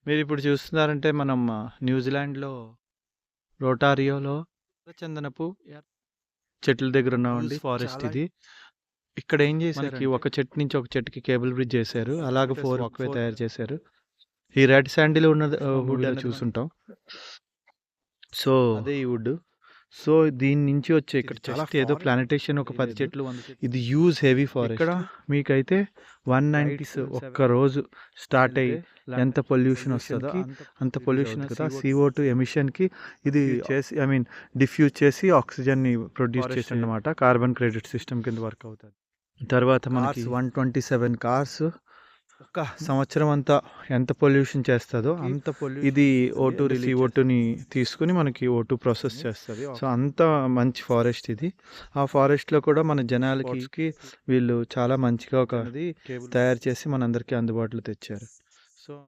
మీరిప్పుడు చూస్తున్నారంటే మనం న్యూజిలాండ్‌లో రోటారియోలో చందనపు చెట్ల దగ్గర ఉన్నామండి. ఫారెస్ట్ ఇది. ఇక్కడ ఏం చేశారంటే ఒక చెట్టు నుంచి ఒక చెట్టుకి కేబుల్ బ్రిడ్జ్ చేశారు. అలాగే 4 వాక్‌వే తయారు చేశారు. ఈ రెడ్ శాండిల్ ఉన్నది వుడ్ అనేది చూసుంటాం. సో అదే ఈ వుడ్. సో దీని నుంచి వచ్చే ఇక్కడ జస్ట్ ఏదో ప్లాంటేషన్ ఒక 10 చెట్లు ఇది హ్యూజ్ హెవీ ఫారెస్ట్. ఇక్కడ మీకైతే 190s ఒక్క రోజు స్టార్ట్ అయ్యి ఎంత పొల్యూషన్ వస్తుందో అంత పొల్యూషన్ కదా. CO2 ఎమిషన్కి ఇది చేసి డిఫ్యూజ్ చేసి ఆక్సిజన్ని ప్రొడ్యూస్ చేసి అన్నమాట. కార్బన్ క్రెడిట్ సిస్టమ్ కింద వర్క్ అవుతుంది. తర్వాత మనకి 127 కార్స్ ఒక సంవత్సరం అంతా ఎంత పొల్యూషన్ చేస్తుందో అంత ఇది O2 CO2ని తీసుకుని మనకి O2 ప్రాసెస్ చేస్తుంది. సో అంత మంచి ఫారెస్ట్ ఇది. ఆ ఫారెస్ట్లో కూడా మన జనాలకి వీళ్ళు చాలా మంచిగా ఒక తయారు చేసి మనందరికీ అందుబాటులో తెచ్చారు.